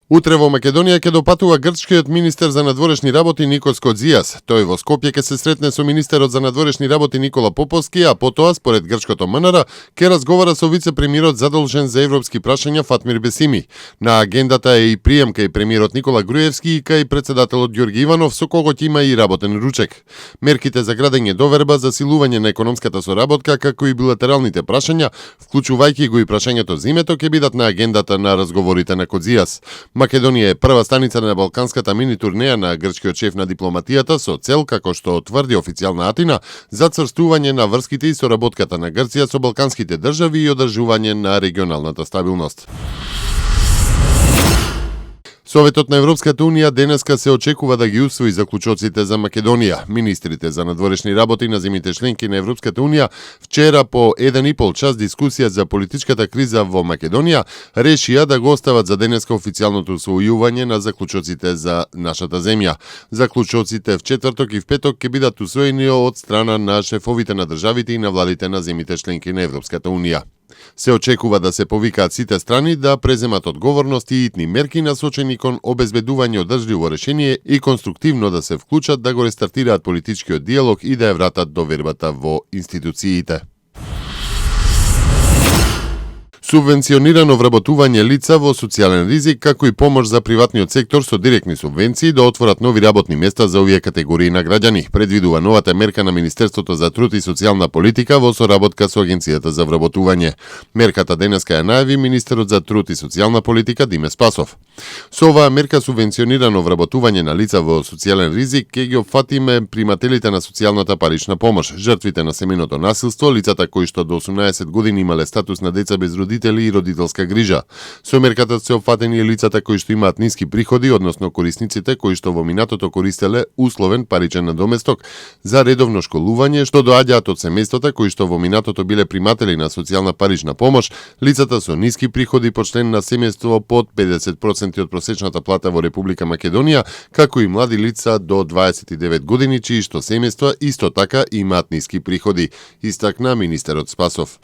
Утре во Македонија ќе допатува грчкиот министер за надворешни работи Никос Кодзијас. Тој во Скопје ќе се сретне со министерот за надворешни работи Никола Поповски, а потоа, според грчкото МНР, ќе разговара со вице-премиерот задолжен за европски прашања Фатмир Бесими. На агендата е и прием кај премиерот Никола Груевски и кај председателот Ѓорги Иванов, со кого ќе има и работен ручек. Мерките за градење доверба, засилување на економската соработка, како и билатералните прашања, вклучувајќи го и прашањето за името, ќе бидат на агендата на разговорите на Кодзијас. Македонија е прва станица на балканската мини турнеја на грчкиот шеф на дипломатијата со цел, како што тврди официјална Атина, за црстување на врските и соработката на Грција со балканските држави и одржување на регионалната стабилност. Советот на Европската Унија денеска се очекува да ги усвои заклучоците за Македонија. Министрите за надворешни работи на земјите членки на Европската Унија вчера по 1,5 час дискусија за политичката криза во Македонија решија да го остават за денеска официјалното усвојување на заклучоците за нашата земја. Заклучоците в четврток и в петок ќе бидат усвоени од страна на шефовите на државите и на владите на земјите членки на Европската Унија. Се очекува да се повикаат сите страни да преземат одговорност и итни мерки насочени кон обезбедување одржливо решение и конструктивно да се вклучат да го рестартираат политичкиот диалог и да ја вратат довербата во институциите. Субвенционирано вработување лица во социјален ризик, како и помош за приватниот сектор со директни субвенции да отворат нови работни места за овие категории на граѓани, предвидува новата мерка на Министерството за труд и социјална политика во соработка со Агенцијата за вработување. Мерката денеска ја најави министерот за труд и социјална политика Диме Спасов. Со оваа мерка субвенционирано вработување на лица во социјален ризик ќе ги опфатиме примателите на социјалната парична помош, жртвите на семејното насилство, лицата кои што до 18 години имале статус на деца без родители и родителска грижа. Со мерката се опфатени и лицата кои што имаат ниски приходи, односно корисниците кои што во минатото користеле условен паричен надоместок за редовно школување, што доаѓаат од семејствата кои што во минатото биле приматели на социјална парична помош, лицата со ниски приходи по член на семејство под 50% од просечната плата во Република Македонија, како и млади лица до 29 години чии што семејства исто така имаат ниски приходи, истакна министерот Спасов.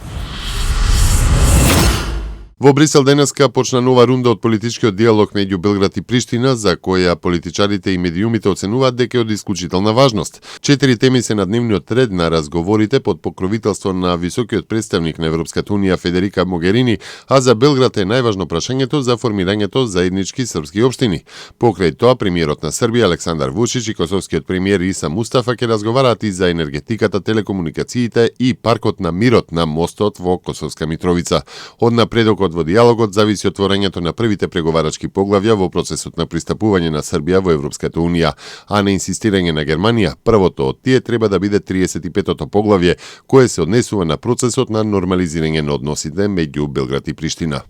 Во Брисел денеска почна нова рунда од политичкиот диалог меѓу Белград и Приштина, за која политичарите и медиумите оценуваат дека е од исклучителна важност. 4 теми се на дневниот ред на разговорите под покровителство на високиот представник на Европската Унија Федерика Могерини, а за Белград е најважно прашањето за формирањето заеднички српски општини. Покрај тоа, премиерот на Србија Александар Вучич и косовскиот премиер Иса Мустафа ќе разговараат и за енергетиката, телекомуникациите и паркот на мирот на мостот во Косовска Митровица. Од напредокот во диалогот зависи отворањето на првите преговарачки поглавја во процесот на пристапување на Србија во Европската Унија, а на инсистирање на Германија, првото од тие треба да биде 35-тото поглавје, кое се однесува на процесот на нормализирање на односите меѓу Белград и Приштина.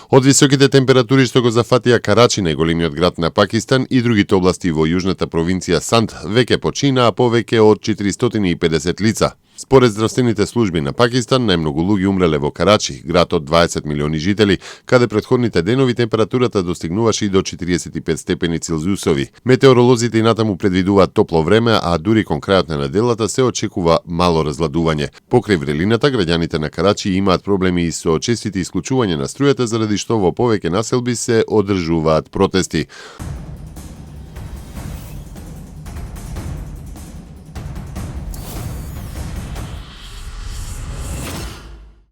Од високите температури што го зафатија Карачи, најголемиот град на Пакистан, и другите области во јужната провинција Санд, веќе почина, а повеќе од 450 лица. Според здравствените служби на Пакистан, најмногу луѓе умреле во Карачи, град од 20 милиони жители, каде претходните денови температурата достигнуваше и до 45 степени Целзиусови. Метеоролозите и натаму предвидуваат топло време, а дури кон крајот на неделата се очекува мало разладување. Покрај врелината, граѓаните на Карачи имаат проблеми и со честите исклучување на струјата, заради што во повеќе населби се одржуваат протести.